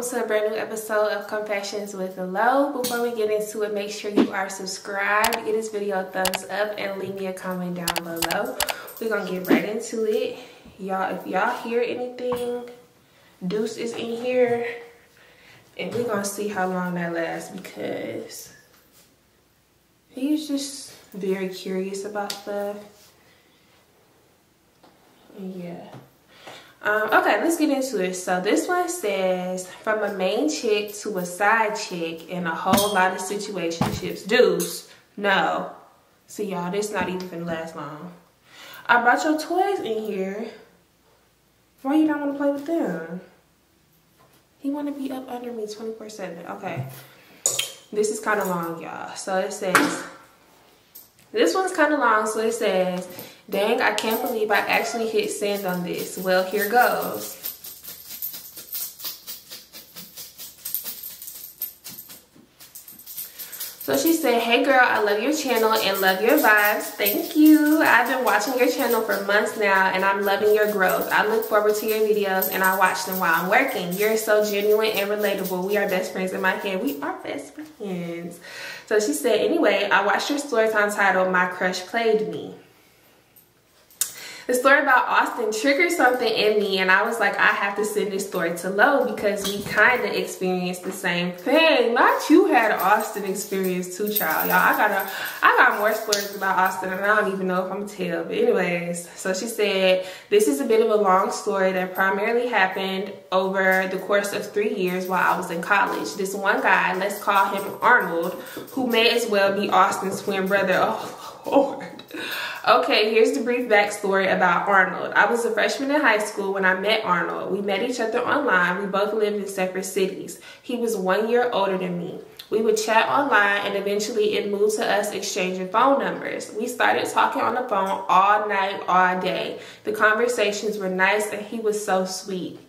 welcome to a brand new episode of Confessions with Lo. Before we get into it, make sure you are subscribed, give this video a thumbs up, and leave me a comment down below. We're gonna get right into it. Y'all, if y'all hear anything, Deuce is in here, and we're gonna see how long that lasts because he's just very curious about stuff. Yeah. Okay, let's get into it. So this one says, from a main chick to a side chick in a whole lot of situationships. Deuce, no. See y'all, this not even gonna last long. I brought your toys in here. Why you not want to play with them? He want to be up under me 24/7. Okay. This is kind of long, y'all. So it says, this one's kind of long, so it says, dang, I can't believe I actually hit send on this. Well, here goes. So she said, hey girl, I love your channel and love your vibes. Thank you. I've been watching your channel for months now and I'm loving your growth. I look forward to your videos and I watch them while I'm working. You're so genuine and relatable. We are best friends in my head. We are best friends. So she said, anyway, I watched your story time titled My Crush Played Me. The story about Austin triggered something in me and I was like, I have to send this story to Lo because we kind of experienced the same thing. Not you had an Austin experience too, child. Y'all, I got more stories about Austin and I don't even know if I'm gonna tell. But anyways, so she said, this is a bit of a long story that primarily happened over the course of 3 years while I was in college. This one guy, let's call him Arnold, who may as well be Austin's twin brother. Oh, Lord. Okay, here's the brief backstory about Arnold. I was a freshman in high school when I met Arnold. We met each other online. We both lived in separate cities. He was 1 year older than me. We would chat online and eventually it moved to us exchanging phone numbers. We started talking on the phone all night, all day. The conversations were nice and he was so sweet.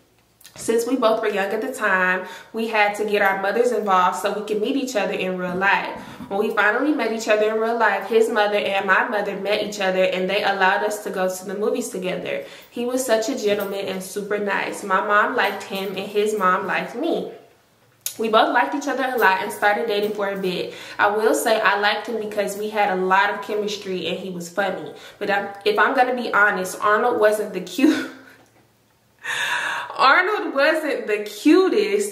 Since we both were young at the time, we had to get our mothers involved so we could meet each other in real life. When we finally met each other in real life, his mother and my mother met each other and they allowed us to go to the movies together. He was such a gentleman and super nice. My mom liked him and his mom liked me. We both liked each other a lot and started dating for a bit. I will say I liked him because we had a lot of chemistry and he was funny. But if I'm going to be honest, Arnold wasn't the cutest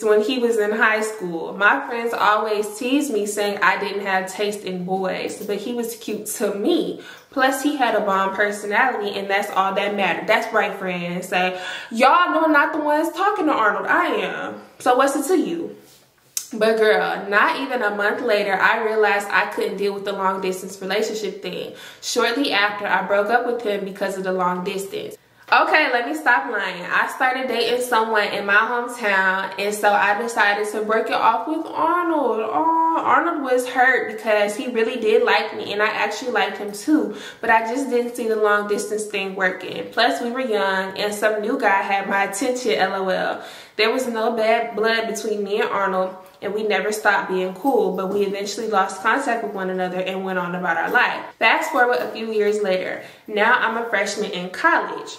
when he was in high school. My friends always teased me saying I didn't have taste in boys, but he was cute to me. Plus, he had a bomb personality, and that's all that mattered. That's right, friends. Say, y'all know I'm not the ones talking to Arnold. I am. So what's it to you? But girl, not even a month later, I realized I couldn't deal with the long distance relationship thing. Shortly after, I broke up with him because of the long distance. Okay, let me stop lying. I started dating someone in my hometown, and so I decided to break it off with Arnold. Oh, Arnold was hurt because he really did like me, and I actually liked him too, but I just didn't see the long distance thing working. Plus, we were young, and some new guy had my attention, LOL. There was no bad blood between me and Arnold, and we never stopped being cool, but we eventually lost contact with one another and went on about our life. Fast forward a few years later. Now I'm a freshman in college.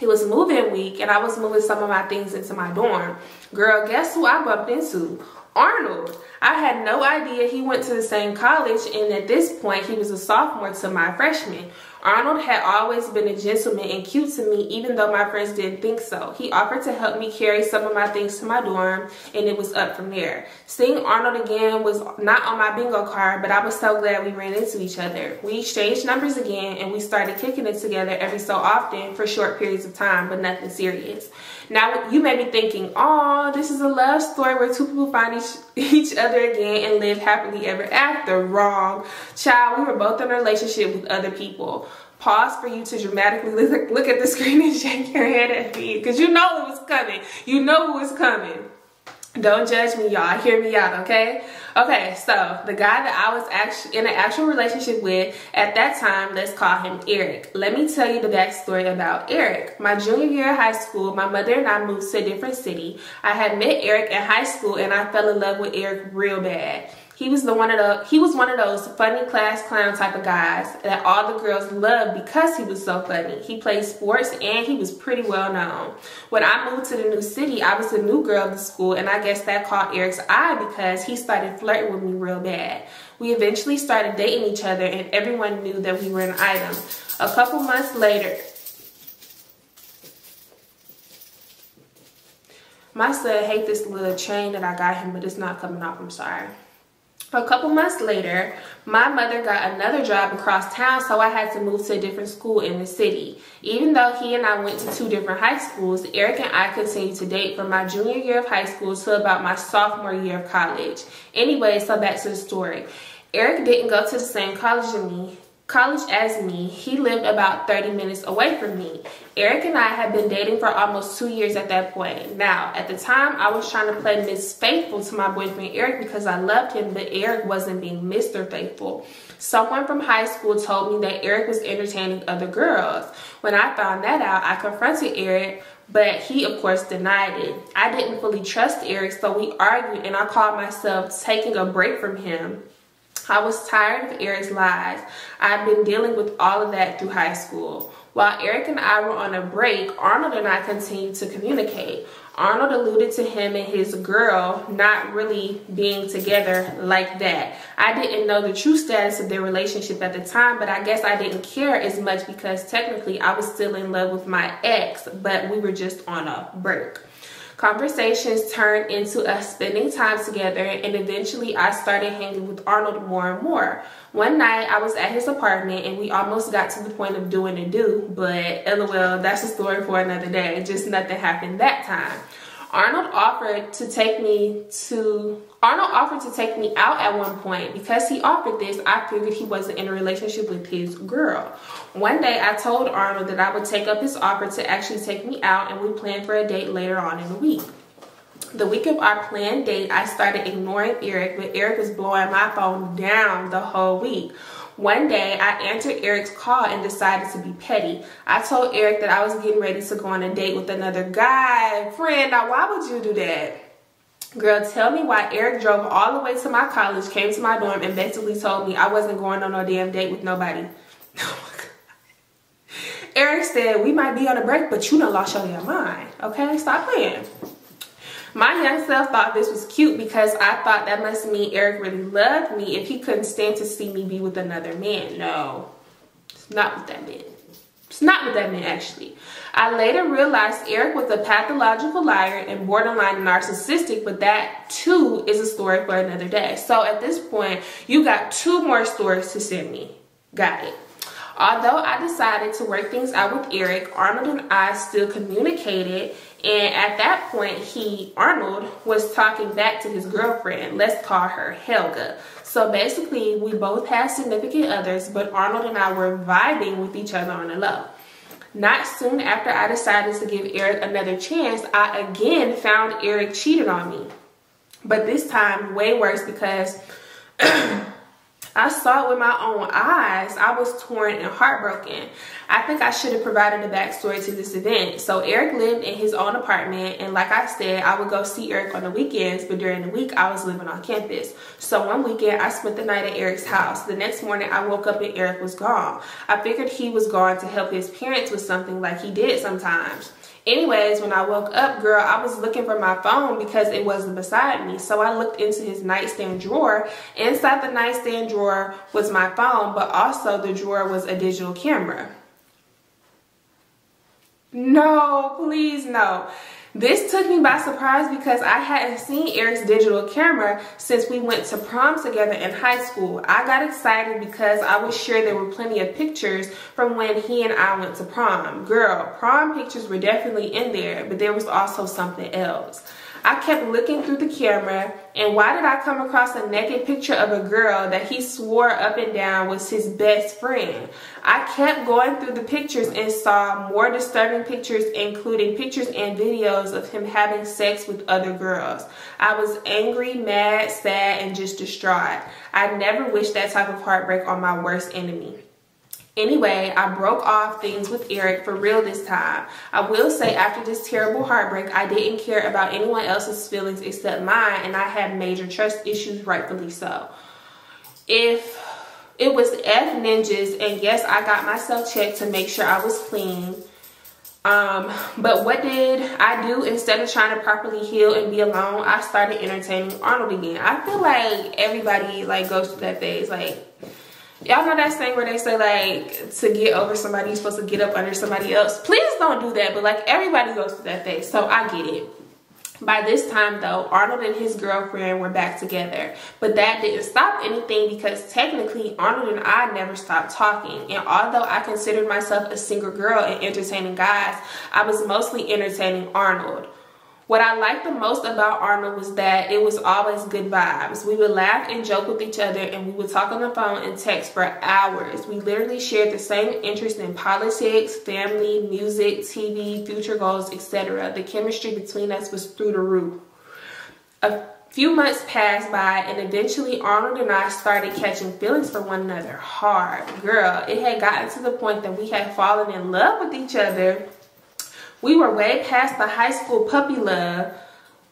It was move-in week and I was moving some of my things into my dorm. Girl, guess who I bumped into? Arnold. I had no idea he went to the same college, and at this point he was a sophomore to my freshman. Arnold had always been a gentleman and cute to me, even though my friends didn't think so. He offered to help me carry some of my things to my dorm, and it was up from there. Seeing Arnold again was not on my bingo card, but I was so glad we ran into each other. We exchanged numbers again, and we started kicking it together every so often for short periods of time, but nothing serious. Now, you may be thinking, oh, this is a love story where two people find each other again and live happily ever after. Wrong. Child, we were both in a relationship with other people. Pause for you to dramatically look at the screen and shake your head at me, because you know it was coming. You know it was coming. Don't judge me, y'all. Hear me out, okay? Okay, so the guy that I was actually in an actual relationship with at that time, let's call him Eric. Let me tell you the backstory about Eric. My junior year of high school, my mother and I moved to a different city. I had met Eric in high school and I fell in love with Eric real bad. He was one of those funny class clown type of guys that all the girls loved because he was so funny. He played sports and he was pretty well known. When I moved to the new city, I was the new girl of the school, and I guess that caught Eric's eye because he started flirting with me real bad. We eventually started dating each other, and everyone knew that we were an item. A couple months later, my son hates this little chain that I got him, but it's not coming off, I'm sorry. A couple months later, my mother got another job across town, so I had to move to a different school in the city. Even though he and I went to 2 different high schools, Eric and I continued to date from my junior year of high school to about my sophomore year of college. Anyway, so back to the story. Eric didn't go to the same college as me. He lived about 30 minutes away from me. Eric and I had been dating for almost 2 years at that point. Now, at the time, I was trying to play Miss Faithful to my boyfriend Eric because I loved him, but Eric wasn't being Mr. Faithful. Someone from high school told me that Eric was entertaining other girls. When I found that out, I confronted Eric, but he, of course, denied it. I didn't fully trust Eric, so we argued, and I called myself taking a break from him. I was tired of Eric's lies. I've been dealing with all of that through high school. While Eric and I were on a break, Arnold and I continued to communicate. Arnold alluded to him and his girl not really being together like that. I didn't know the true status of their relationship at the time, but I guess I didn't care as much because technically I was still in love with my ex, but we were just on a break. Conversations turned into us spending time together, and eventually I started hanging with Arnold more and more. One night I was at his apartment and we almost got to the point of doing a do, but LOL, that's a story for another day. Just nothing happened that time. Arnold offered to take me out at one point. Because he offered this, I figured he wasn't in a relationship with his girl. One day I told Arnold that I would take up his offer to actually take me out, and we planned for a date later on in the week. The week of our planned date, I started ignoring Eric, but Eric was blowing my phone down the whole week. One day, I answered Eric's call and decided to be petty. I told Eric that I was getting ready to go on a date with another guy friend. Now, why would you do that? Girl, tell me why Eric drove all the way to my college, came to my dorm, and basically told me I wasn't going on no damn date with nobody. Oh my God. Eric said, we might be on a break, but you done lost your damn mind. Okay, stop playing. My young self thought this was cute because I thought that must mean Eric really loved me if he couldn't stand to see me be with another man. No, it's not what that meant. It's not what that meant, actually. I later realized Eric was a pathological liar and borderline narcissistic, but that too is a story for another day. So at this point, you got 2 more stories to send me. Got it. Although I decided to work things out with Eric, Arnold and I still communicated, and at that point, Arnold, was talking back to his girlfriend. Let's call her Helga. So basically, we both had significant others, but Arnold and I were vibing with each other on the low. Not soon after I decided to give Eric another chance, I again found Eric cheated on me. But this time, way worse because I saw it with my own eyes. I was torn and heartbroken. I think I should have provided a backstory to this event. So Eric lived in his own apartment, and like I said, I would go see Eric on the weekends, but during the week I was living on campus. So one weekend I spent the night at Eric's house. The next morning I woke up and Eric was gone. I figured he was gone to help his parents with something like he did sometimes. Anyways, when I woke up, girl, I was looking for my phone because it wasn't beside me. So I looked into his nightstand drawer. Inside the nightstand drawer was my phone, but also the drawer was a digital camera. No, please no. This took me by surprise because I hadn't seen Eric's digital camera since we went to prom together in high school. I got excited because I was sure there were plenty of pictures from when he and I went to prom. Girl, prom pictures were definitely in there, but there was also something else. I kept looking through the camera, and why did I come across a naked picture of a girl that he swore up and down was his best friend? I kept going through the pictures and saw more disturbing pictures, including pictures and videos of him having sex with other girls. I was angry, mad, sad, and just distraught. I never wished that type of heartbreak on my worst enemy. Anyway, I broke off things with Eric for real this time. I will say after this terrible heartbreak, I didn't care about anyone else's feelings except mine, and I had major trust issues, rightfully so. If it was F ninjas, and yes, I got myself checked to make sure I was clean. But what did I do? Instead of trying to properly heal and be alone, I started entertaining Arnold again. I feel like everybody like goes through that phase. Like, y'all know that saying where they say like to get over somebody you're supposed to get up under somebody else? Please don't do that, but like everybody goes through that phase, so I get it. By this time though, Arnold and his girlfriend were back together, but that didn't stop anything because technically Arnold and I never stopped talking. And although I considered myself a single girl and entertaining guys, I was mostly entertaining Arnold. What I liked the most about Arnold was that it was always good vibes. We would laugh and joke with each other, and we would talk on the phone and text for hours. We literally shared the same interest in politics, family, music, TV, future goals, etc. The chemistry between us was through the roof. A few months passed by, and eventually Arnold and I started catching feelings for one another hard. Girl, it had gotten to the point that we had fallen in love with each other. We were way past the high school puppy love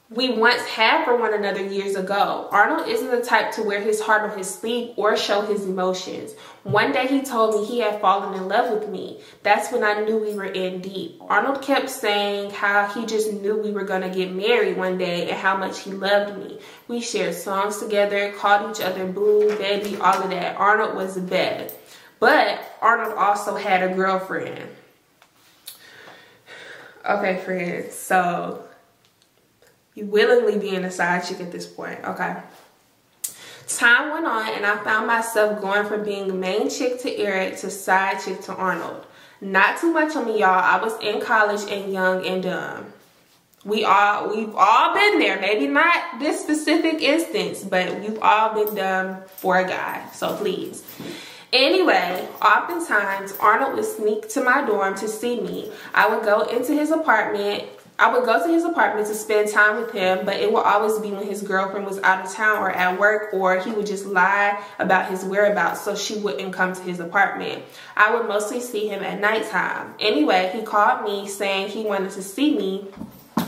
we once had for one another years ago. Arnold isn't the type to wear his heart on his sleeve or show his emotions. One day he told me he had fallen in love with me. That's when I knew we were in deep. Arnold kept saying how he just knew we were going to get married one day and how much he loved me. We shared songs together, called each other boo, baby, all of that. Arnold was the best. But Arnold also had a girlfriend. Okay, friends, so you willingly being a side chick at this point, okay? Time went on, and I found myself going from being main chick to Eric to side chick to Arnold. Not too much on me, y'all. I was in college and young and dumb. We've all been there. Maybe not this specific instance, but we've all been dumb for a guy, so please. Anyway, oftentimes Arnold would sneak to my dorm to see me. I would go to his apartment to spend time with him, but it would always be when his girlfriend was out of town or at work, or he would just lie about his whereabouts so she wouldn't come to his apartment. I would mostly see him at nighttime. Anyway, he called me saying he wanted to see me.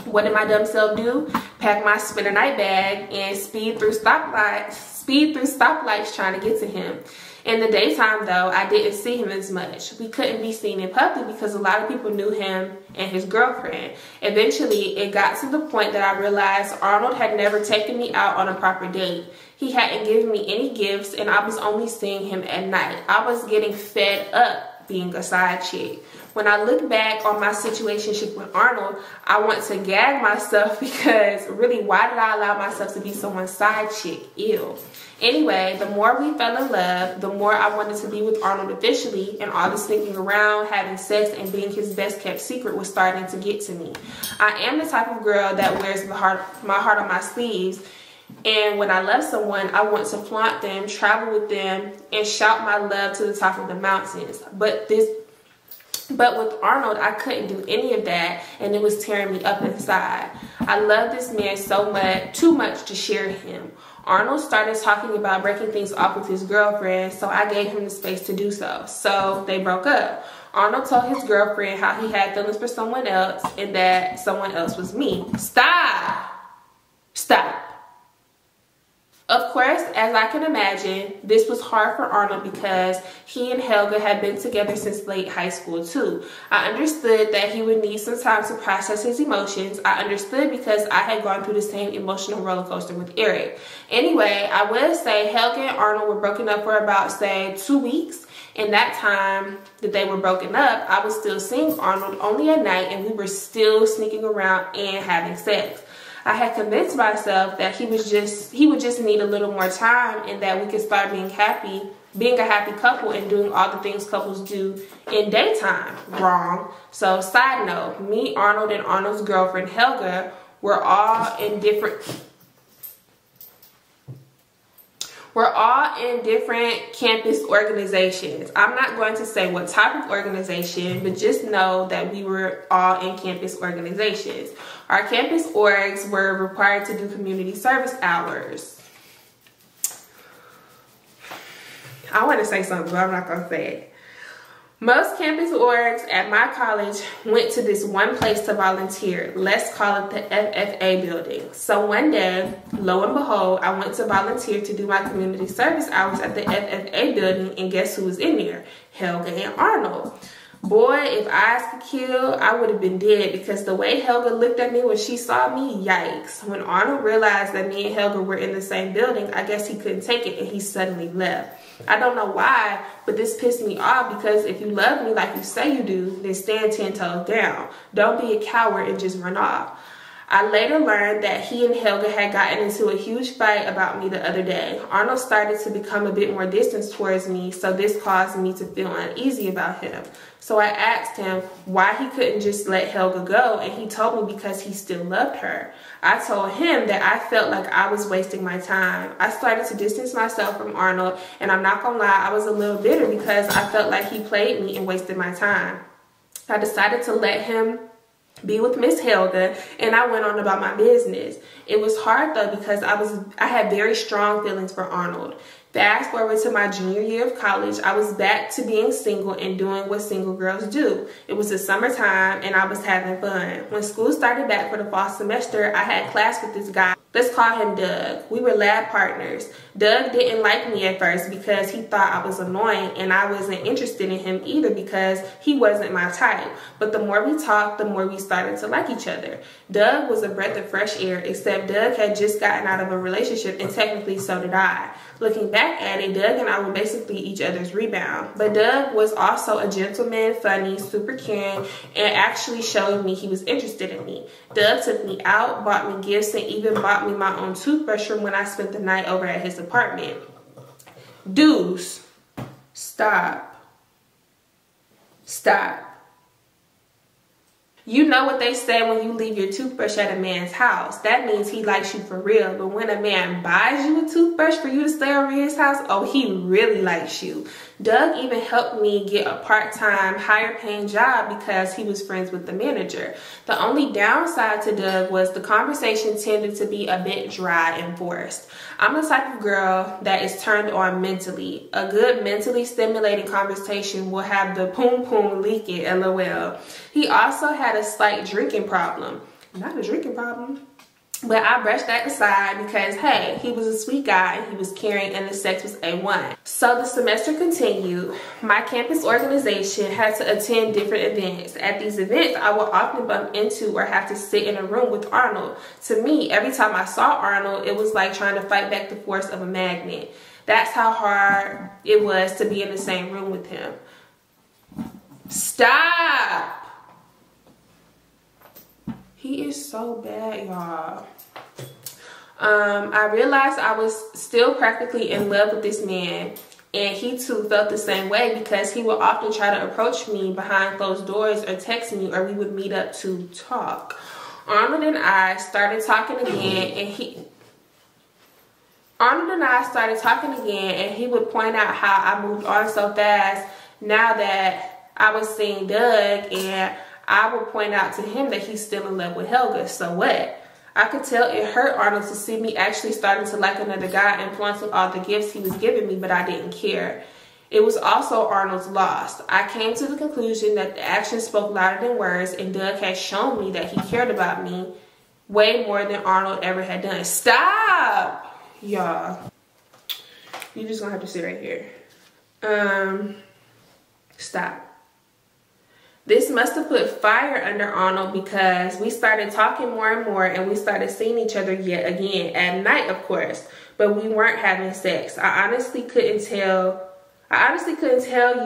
What did my dumb self do? Pack my spend a night bag and speed through stoplights trying to get to him. In the daytime, though, I didn't see him as much. We couldn't be seen in public because a lot of people knew him and his girlfriend. Eventually, it got to the point that I realized Arnold had never taken me out on a proper date. He hadn't given me any gifts, and I was only seeing him at night. I was getting fed up being a side chick. When I look back on my situationship with Arnold, I want to gag myself because really, why did I allow myself to be someone's side chick? Ew. Anyway, the more we fell in love, the more I wanted to be with Arnold officially, and all the sneaking around, having sex, and being his best kept secret was starting to get to me. I am the type of girl that wears my heart on my sleeves, and when I love someone, I want to flaunt them, travel with them, and shout my love to the top of the mountains. But with Arnold, I couldn't do any of that, and it was tearing me up inside. I love this man so much, too much to share him. Arnold started talking about breaking things off with his girlfriend, so I gave him the space to do so. So they broke up. Arnold told his girlfriend how he had feelings for someone else and that someone else was me. Stop! Stop. Of course, as I can imagine, this was hard for Arnold because he and Helga had been together since late high school too. I understood that he would need some time to process his emotions. I understood because I had gone through the same emotional roller coaster with Eric. Anyway, I will say Helga and Arnold were broken up for about, say, 2 weeks. In that time that they were broken up, I was still seeing Arnold only at night, and we were still sneaking around and having sex. I had convinced myself that he would just need a little more time, and that we could start being a happy couple and doing all the things couples do in daytime. Wrong. So side note, me, Arnold, and Arnold's girlfriend Helga were all in different campus organizations. I'm not going to say what type of organization, but just know that we were all in campus organizations. Our campus orgs were required to do community service hours. I want to say something, but I'm not going to say it. Most campus orgs at my college went to this one place to volunteer. Let's call it the FFA building. So one day, lo and behold, I went to volunteer to do my community service hours at the FFA building, and guess who was in there? Helga and Arnold. Boy, if eyes could kill, I would have been dead, because the way Helga looked at me when she saw me, yikes. When Arnold realized that me and Helga were in the same building, I guess he couldn't take it and he suddenly left. I don't know why, but this pissed me off, because if you love me like you say you do, then stand 10 toes down. Don't be a coward and just run off. I later learned that he and Helga had gotten into a huge fight about me the other day. Arnold started to become a bit more distant towards me, so this caused me to feel uneasy about him. So I asked him why he couldn't just let Helga go, and he told me because he still loved her. I told him that I felt like I was wasting my time. I started to distance myself from Arnold, and I'm not gonna lie, I was a little bitter because I felt like he played me and wasted my time. I decided to let him be with Miss Helga, and I went on about my business. It was hard though, because I had very strong feelings for Arnold. Fast forward to my junior year of college, I was back to being single and doing what single girls do. It was the summertime and I was having fun. When school started back for the fall semester, I had class with this guy. Let's call him Doug. We were lab partners. Doug didn't like me at first because he thought I was annoying, and I wasn't interested in him either because he wasn't my type. But the more we talked, the more we started to like each other. Doug was a breath of fresh air, except Doug had just gotten out of a relationship, and technically so did I. Looking back at it, Doug and I were basically each other's rebound. But Doug was also a gentleman, funny, super caring, and actually showed me he was interested in me. Doug took me out, bought me gifts, and even bought me my own toothbrush from when I spent the night over at his apartment. Dudes, stop. Stop. You know what they say when you leave your toothbrush at a man's house. That means he likes you for real. But when a man buys you a toothbrush for you to stay over his house, oh, he really likes you. Doug even helped me get a part-time, higher-paying job because he was friends with the manager. The only downside to Doug was the conversation tended to be a bit dry and forced. I'm the type of girl that is turned on mentally. A good mentally stimulating conversation will have the poom poom leaking, LOL. He also had a slight drinking problem. Not a drinking problem, but I brushed that aside because, hey, he was a sweet guy and he was caring and the sex was A1. So the semester continued. My campus organization had to attend different events. At these events, I would often bump into or have to sit in a room with Arnold. To me, every time I saw Arnold, it was like trying to fight back the force of a magnet. That's how hard it was to be in the same room with him. Stop! He is so bad, y'all. I realized I was still practically in love with this man, and he too felt the same way because he would often try to approach me behind closed doors or text me, or we would meet up to talk. Arnold and I started talking again, and he would point out how I moved on so fast now that I was seeing Doug, and I would point out to him that he's still in love with Helga. So what? I could tell it hurt Arnold to see me actually starting to like another guy and flaunting all the gifts he was giving me, but I didn't care. It was also Arnold's loss. I came to the conclusion that the actions spoke louder than words, and Doug had shown me that he cared about me way more than Arnold ever had done. Stop! Y'all. You just gonna have to sit right here. Stop. This must have put fire under Arnold because we started talking more and more, and we started seeing each other yet again, at night of course, but we weren't having sex. I honestly couldn't tell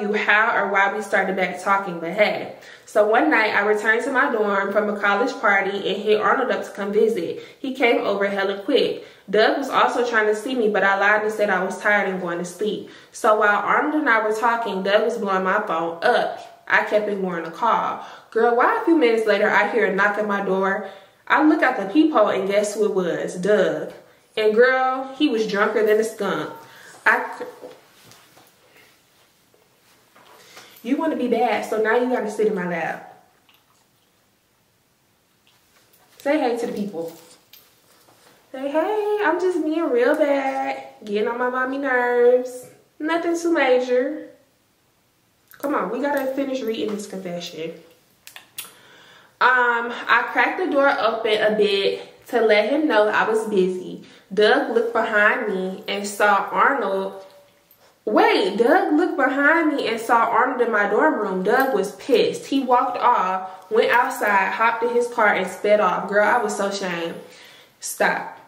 you how or why we started back talking, but hey. So one night I returned to my dorm from a college party and hit Arnold up to come visit. He came over hella quick. Doug was also trying to see me, but I lied and said I was tired and going to sleep. So while Arnold and I were talking, Doug was blowing my phone up. I kept ignoring the call. Girl, why a few minutes later I hear a knock at my door? I look out the peephole and guess who it was? Doug. And girl, he was drunker than a skunk. You want to be bad, so now you got to sit in my lap. Say hey to the people. Say hey, I'm just being real bad. Getting on my mommy nerves. Nothing too major. Come on, we gotta finish reading this confession. I cracked the door open a bit to let him know I was busy. Doug looked behind me and saw Arnold. Doug looked behind me and saw Arnold in my dorm room. Doug was pissed. He walked off, went outside, hopped in his car, and sped off. Girl, I was so ashamed. Stop.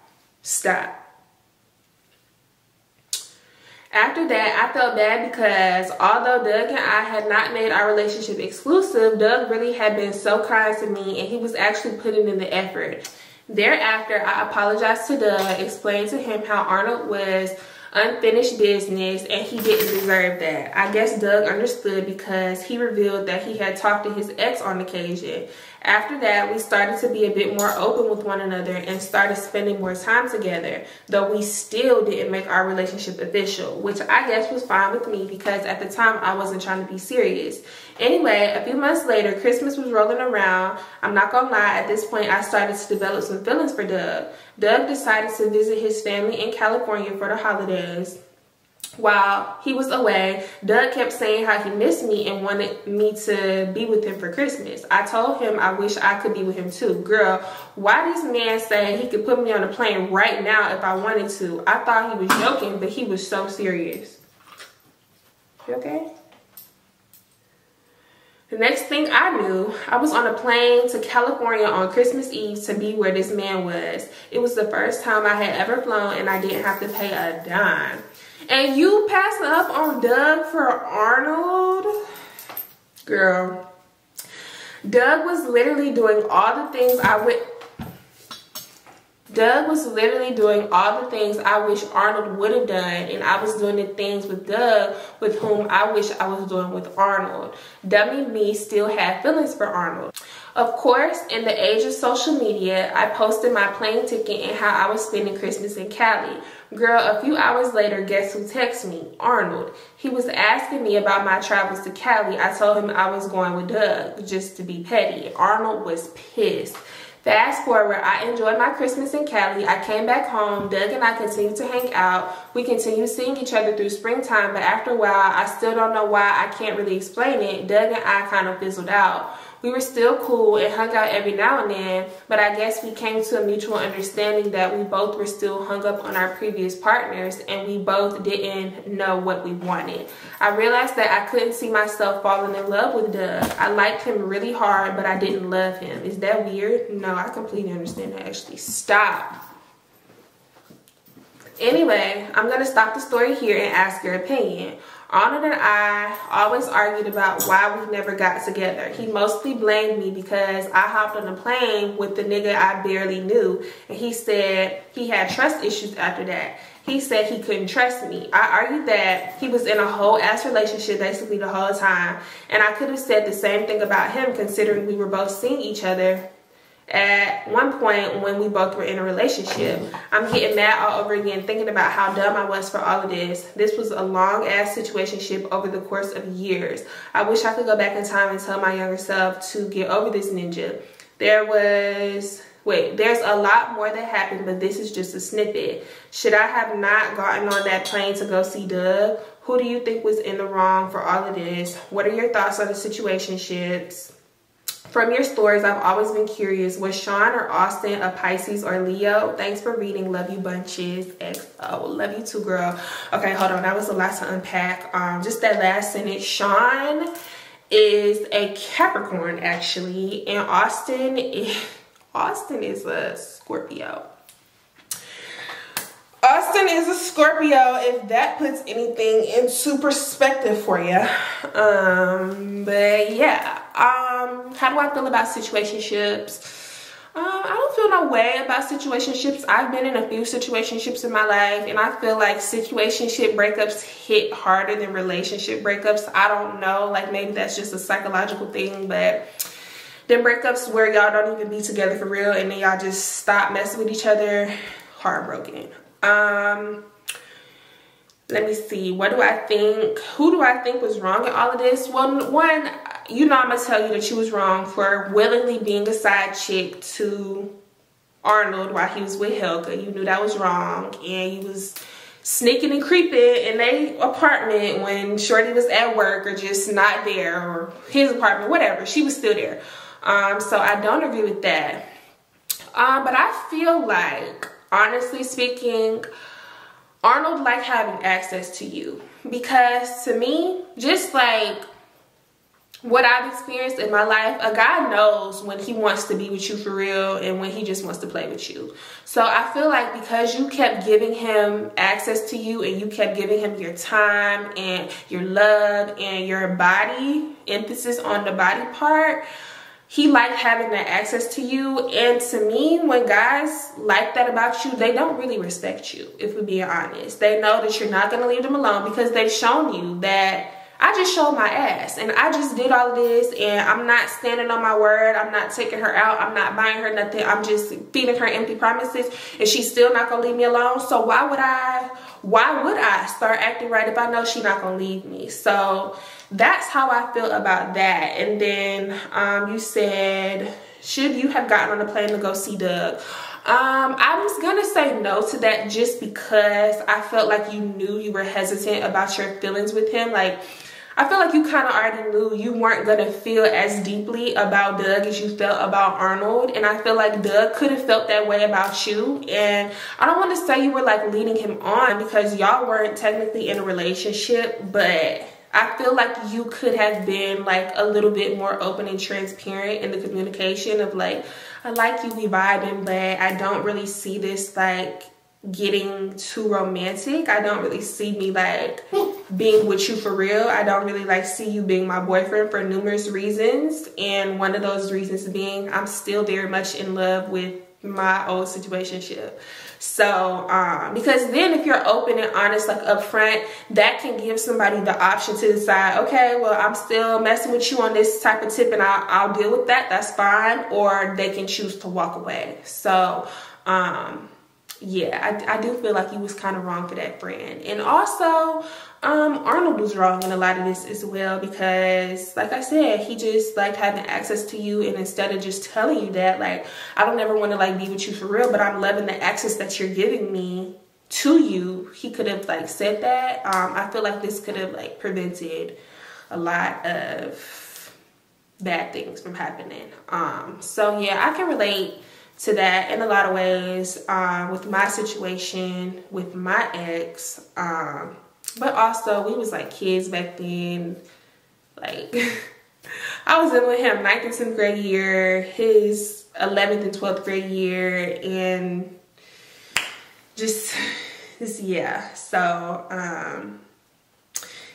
After that, I felt bad because although Doug and I had not made our relationship exclusive, Doug really had been so kind to me and he was actually putting in the effort. Thereafter, I apologized to Doug, explained to him how Arnold was unfinished business and he didn't deserve that. I guess Doug understood because he revealed that he had talked to his ex on occasion. After that, we started to be a bit more open with one another and started spending more time together, though we still didn't make our relationship official, which I guess was fine with me because at the time I wasn't trying to be serious. Anyway, a few months later, Christmas was rolling around. I'm not gonna lie, at this point I started to develop some feelings for Doug. Doug decided to visit his family in California for the holidays. While he was away, Doug kept saying how he missed me and wanted me to be with him for Christmas. I told him I wish I could be with him too. Girl, why this man say he could put me on a plane right now if I wanted to? I thought he was joking, but he was so serious. You okay? The next thing I knew, I was on a plane to California on Christmas Eve to be where this man was. It was the first time I had ever flown and I didn't have to pay a dime. And you passing up on Doug for Arnold? Girl, Doug was literally doing all the things I wish Arnold would have done, and I was doing the things with Doug with whom I wish I was doing with Arnold. Dummy me still had feelings for Arnold. Of course, in the age of social media, I posted my plane ticket and how I was spending Christmas in Cali. Girl, a few hours later, guess who texted me? Arnold. He was asking me about my travels to Cali. I told him I was going with Doug, just to be petty. Arnold was pissed. Fast forward, I enjoyed my Christmas in Cali. I came back home. Doug and I continued to hang out. We continued seeing each other through springtime, but after a while, I still don't know why. I can't really explain it. Doug and I kind of fizzled out. We were still cool and hung out every now and then, but I guess we came to a mutual understanding that we both were still hung up on our previous partners and we both didn't know what we wanted. I realized that I couldn't see myself falling in love with Doug. I liked him really hard, but I didn't love him. Is that weird? No, I completely understand that, actually. Stop. Anyway, I'm going to stop the story here and ask your opinion. Arnold and I always argued about why we never got together. He mostly blamed me because I hopped on a plane with the nigga I barely knew, and he said he had trust issues after that. He said he couldn't trust me. I argued that he was in a whole ass relationship basically the whole time, and I could have said the same thing about him considering we were both seeing each other at one point when we both were in a relationship. I'm getting mad all over again thinking about how dumb I was for all of this. This was a long ass situationship over the course of years. I wish I could go back in time and tell my younger self to get over this ninja. There's a lot more that happened, but this is just a snippet. Should I have not gotten on that plane to go see Doug? Who do you think was in the wrong for all of this? What are your thoughts on the situationships? From your stories, I've always been curious, was Sean or Austin a Pisces or Leo? Thanks for reading. Love you bunches. XO. Love you too, girl. Okay, hold on. That was a lot to unpack. Just that last sentence. Sean is a Capricorn, actually, and Austin is a Scorpio. Austin is a Scorpio, if that puts anything into perspective for you. But yeah, how do I feel about situationships? I don't feel no way about situationships. I've been in a few situationships in my life, and I feel like situationship breakups hit harder than relationship breakups. I don't know, like maybe that's just a psychological thing, but then breakups where y'all don't even be together for real and then y'all just stop messing with each other, heartbroken. Let me see. What do I think? Who do I think was wrong in all of this? Well, one, you know, I'm gonna tell you that you was wrong for willingly being a side chick to Arnold while he was with Helga. You knew that was wrong, and you was sneaking and creeping in their apartment when Shorty was at work or just not there, or his apartment, whatever. She was still there. So I don't agree with that. But I feel like, honestly speaking, Arnold liked having access to you, because to me, just like what I've experienced in my life, a guy knows when he wants to be with you for real and when he just wants to play with you. So I feel like because you kept giving him access to you and you kept giving him your time and your love and your body, emphasis on the body part, he liked having that access to you. And to me, when guys like that about you, they don't really respect you, if we're being honest. They know that you're not going to leave them alone, because they've shown you that I just showed my ass and I just did all of this and I'm not standing on my word. I'm not taking her out. I'm not buying her nothing. I'm just feeding her empty promises, and she's still not going to leave me alone. So why would I start acting right if I know she's not going to leave me? So that's how I feel about that. And then you said, should you have gotten on a plane to go see Doug? I was gonna say no to that, just because I felt like you knew you were hesitant about your feelings with him. Like, I feel like you kind of already knew you weren't gonna feel as deeply about Doug as you felt about Arnold, and I feel like Doug could have felt that way about you. And I don't want to say you were like leading him on, because y'all weren't technically in a relationship, but I feel like you could have been like a little bit more open and transparent in the communication of like, I like you, we vibing, but I don't really see this like getting too romantic. I don't really see me like being with you for real. I don't really like see you being my boyfriend for numerous reasons. And one of those reasons being I'm still very much in love with my old situationship. So because then if you're open and honest, like upfront, that can give somebody the option to decide, okay, well, I'm still messing with you on this type of tip and I'll deal with that, that's fine. Or they can choose to walk away. So yeah, I do feel like he was kind of wrong for that friend. And also Arnold was wrong in a lot of this as well, because like I said, he just liked having access to you, and instead of just telling you that, like, I don't ever want to like be with you for real, but I'm loving the access that you're giving me to you, he could have like said that. I feel like this could have like prevented a lot of bad things from happening. So yeah, I can relate to that in a lot of ways with my situation with my ex. But also, we was like kids back then. Like, I was in with him 9th and 10th grade year, his 11th and 12th grade year, and just yeah. So,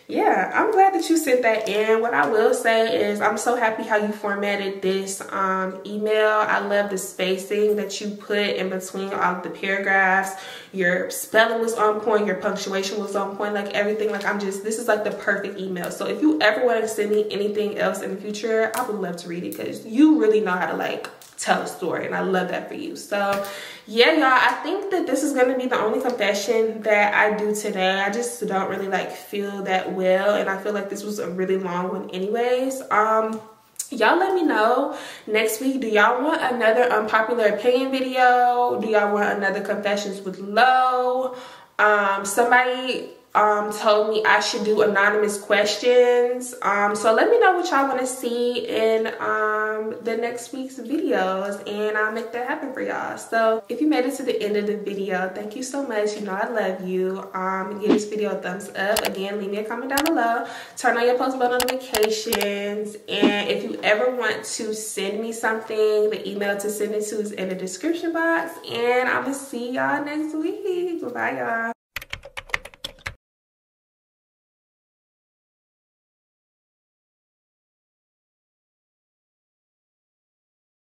yeah, I'm glad that you sent that in. What I will say is I'm so happy how you formatted this email. I love the spacing that you put in between all of the paragraphs. Your spelling was on point, your punctuation was on point, like everything. Like, this is like the perfect email. So if you ever want to send me anything else in the future, I would love to read it, because you really know how to like tell a story, and I love that for you. So yeah, y'all, I think that this is going to be the only confession that I do today. I just don't really like feel that well, and I feel like this was a really long one anyways. Y'all let me know next week, do y'all want another unpopular opinion video? Do y'all want another confessions with Lo? Somebody told me I should do anonymous questions. So let me know what y'all want to see in the next week's videos, and I'll make that happen for y'all. So if you made it to the end of the video, thank you so much. You know I love you. Give this video a thumbs up. Again, leave me a comment down below. Turn on your post bell notifications. And if you ever want to send me something, the email to send it to is in the description box. And I'm gonna see y'all next week. Bye, y'all.